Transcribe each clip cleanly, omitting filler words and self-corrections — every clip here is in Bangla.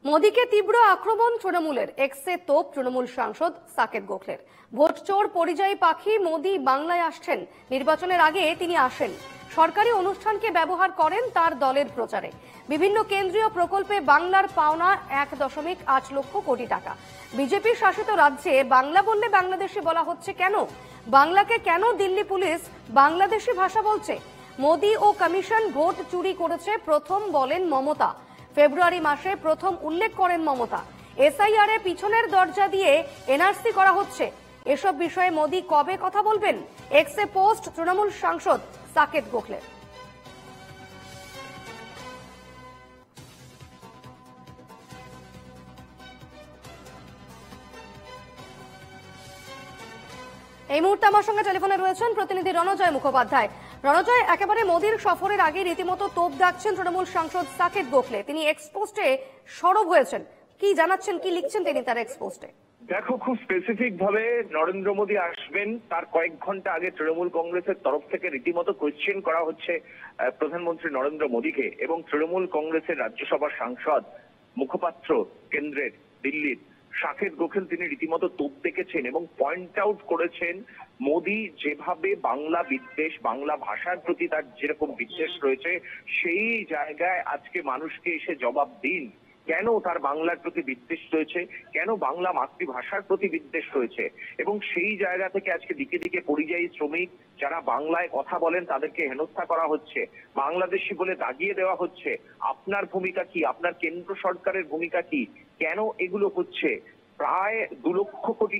মোদীকে তীব্র আক্রমণ তৃণমূলের, এক্সে তোপ তৃণমূল সাংসদ সাকেত গোখলের। ভোট চোর পরিযায়ী পাখি, মোদী বাংলায় আসছেন, নির্বাচনের আগে তিনি আসেন, সরকারি অনুষ্ঠানকে ব্যবহার করেন তার দলের প্রচারে। বিভিন্ন কেন্দ্রীয় প্রকল্পে বাংলার পাওনা 1.8 লক্ষ কোটি টাকা। বিজেপি শাসিত রাজ্যে বাংলা বললে বাংলাদেশি বলা হচ্ছে কেন? বাংলাকে কেন দিল্লি পুলিশ বাংলাদেশি ভাষা বলছে? মোদী ও কমিশন ভোট চুরি করেছে প্রথম বলেন মমতা। ফেব্রুয়ারি মাসে প্রথম উল্লেখ করেন মমতা। এসআইআর এ পিছনের দরজা দিয়ে এনআরসি করা হচ্ছে। এসব বিষয়ে মোদী কবে কথা বলবেন? এক্সে পোস্ট তৃণমূল সাংসদ সাকেত গোখলের। এই মুহূর্তে আমার সঙ্গে টেলিফোনে রয়েছেন প্রতিনিধি রণজয় মুখোপাধ্যায়। রণজয়, একেবারে মোদীর সফরের আগে রীতিমতো তোপ দাগছেন তৃণমূল সাংসদ সাকেত গোখলে। তিনি এক্সপোস্টে সরব হয়েছেন, কি জানাচ্ছেন, কি লিখছেন তিনি তার এক্সপোস্টে? দেখো, খুব স্পেসিফিক ভাবে নরেন্দ্র মোদী আসবেন তার কয়েক ঘন্টা আগে তৃণমূল কংগ্রেসের তরফ থেকে রীতিমতো কোয়েশ্চেন করা হচ্ছে প্রধানমন্ত্রী নরেন্দ্র মোদীকে, এবং তৃণমূল কংগ্রেসের রাজ্যসভার সাংসদ মুখপাত্র কেন্দ্রের দিল্লির সাকেত গোখেল তিনি রীতিমতো তোপ দেখেছেন এবং পয়েন্ট আউট করেছেন মোদী যেভাবে বাংলা বিদ্বেষ, বাংলা ভাষার প্রতি তার যেরকম বিদ্বেষ রয়েছে, সেই জায়গায় আজকে মানুষকে এসে জবাব দিন কেন তার বাংলার প্রতি বিদ্বেষ রয়েছে, কেন বাংলা মাতৃভাষার প্রতি বিদ্বেষ রয়েছে। এবং সেই জায়গা থেকে আজকে দিকে দিকে পরিযায়ী শ্রমিক যারা বাংলায় কথা বলেন তাদেরকে হেনস্থা করা হচ্ছে, বাংলাদেশি বলে দাগিয়ে দেওয়া হচ্ছে। আপনার ভূমিকা কি? আপনার কেন্দ্র সরকারের ভূমিকা কি? কেন এগুলো হচ্ছে? প্রায় 2 লক্ষ কোটি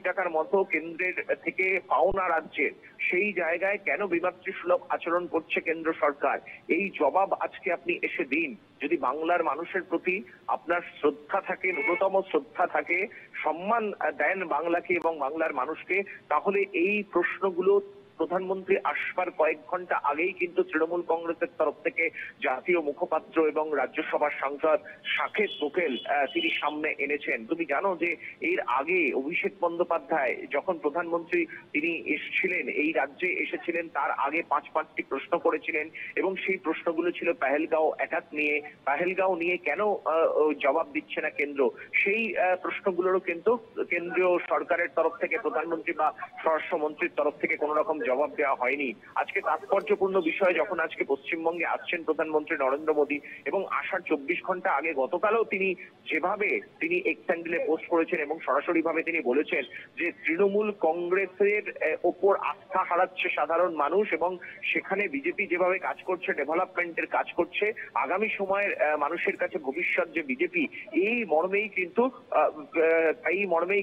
টাকার মতো কেন্দ্রের থেকে পাওনা রাজ্যের, সেই জায়গায় কেন বিমাতৃসুলভ আচরণ করছে কেন্দ্র সরকার? এই জবাব আজকে আপনি এসে দিন। যদি বাংলার মানুষের প্রতি আপনার শ্রদ্ধা থাকে, ন্যূনতম শ্রদ্ধা থাকে, সম্মান দেন বাংলাকে এবং বাংলার মানুষকে, তাহলে এই প্রশ্নগুলো প্রধানমন্ত্রী আসবার কয়েক ঘন্টা আগেই কিন্তু তৃণমূল কংগ্রেসের তরফ থেকে জাতীয় মুখপাত্র এবং রাজ্যসভার সাংসদ সাকেত গোখেল তিনি সামনে এনেছেন। তুমি জানো যে এর আগে অভিষেক বন্দ্যোপাধ্যায় যখন প্রধানমন্ত্রী তিনি এসেছিলেন, এই রাজ্যে এসেছিলেন, তার আগে 5টি প্রশ্ন করেছিলেন এবং সেই প্রশ্নগুলো ছিল পেহেলগাঁও অ্যাটাক নিয়ে। পেহেলগাঁও নিয়ে কেন জবাব দিচ্ছে না কেন্দ্র? সেই প্রশ্নগুলোরও কিন্তু কেন্দ্রীয় সরকারের তরফ থেকে প্রধানমন্ত্রী বা স্বরাষ্ট্রমন্ত্রীর তরফ থেকে কোন রকম জবাব দেওয়া হয়নি। আজকে তাৎপর্যপূর্ণ বিষয়, যখন আজকে পশ্চিমবঙ্গে আসছেন প্রধানমন্ত্রী নরেন্দ্র মোদী এবং আসার 24 ঘন্টা আগে গতকালও তিনি যেভাবে তিনি এক্স হ্যান্ডেলে পোস্ট করেছেন এবং সরাসরি ভাবে তিনি বলেছেন যে তৃণমূল কংগ্রেসের ওপর আস্থা হারাচ্ছে সাধারণ মানুষ এবং সেখানে বিজেপি যেভাবে কাজ করছে, ডেভেলপমেন্টের কাজ করছে, আগামী সময়ের মানুষের কাছে ভবিষ্যৎ যে বিজেপি, এই মর্মেই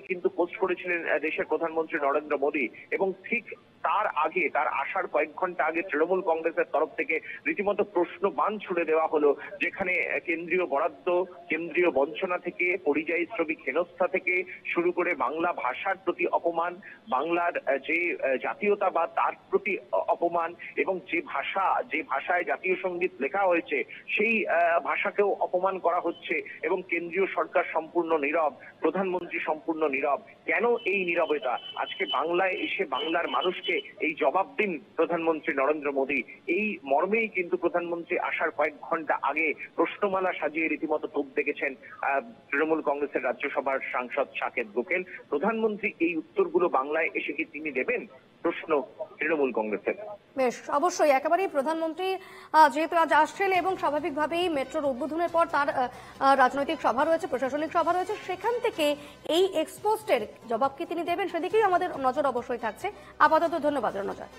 কিন্তু পোস্ট করেছিলেন দেশের প্রধানমন্ত্রী নরেন্দ্র মোদী। এবং ঠিক তার আগে, তার আসার কয়েক ঘন্টা আগে তৃণমূল কংগ্রেসের তরফ থেকে রীতিমতো প্রশ্ন বাণ ছুড়ে দেওয়া হলো, যেখানে কেন্দ্রীয় বরাদ্দ, কেন্দ্রীয় বঞ্চনা থেকে, পরিযায়ী শ্রমিক হেনস্থা থেকে শুরু করে বাংলা ভাষার প্রতি অপমান, বাংলার যে জাতীয়তাবাদ তার প্রতি অপমান, এবং যে ভাষায় জাতীয় সঙ্গীত লেখা হয়েছে সেই ভাষাকেও অপমান করা হচ্ছে। এবং কেন্দ্রীয় সরকার সম্পূর্ণ নীরব, প্রধানমন্ত্রী সম্পূর্ণ নীরব। কেন এই নীরবতা? আজকে বাংলায় এসে বাংলার মানুষকে এই জবাব দিন প্রধানমন্ত্রী নরেন্দ্র মোদী। এই মর্মেই কিন্তু প্রধানমন্ত্রী আসার কয়েক ঘন্টা আগে প্রশ্নমালা সাজিয়ে রীতিমতো তোপ দেখেছেন তৃণমূল কংগ্রেসের রাজ্যসভার সাংসদ সাকেত গোখেল। প্রধানমন্ত্রী এই উত্তরগুলো বাংলায় এসে কি তিনি দেবেন? প্রশ্ন তৃণমূল কংগ্রেসের। বেশ, অবশ্যই একেবারেই প্রধানমন্ত্রী যেহেতু আজ আসছেন এবং স্বাভাবিকভাবেই মেট্রোর উদ্বোধনের পর তার রাজনৈতিক সভা রয়েছে, প্রশাসনিক সভা রয়েছে, সেখান থেকে এই এক্সপোস্টের জবাব কি তিনি দেবেন সেদিকেই আমাদের নজর অবশ্যই থাকছে। আপাতত ধন্যবাদ রণজয়।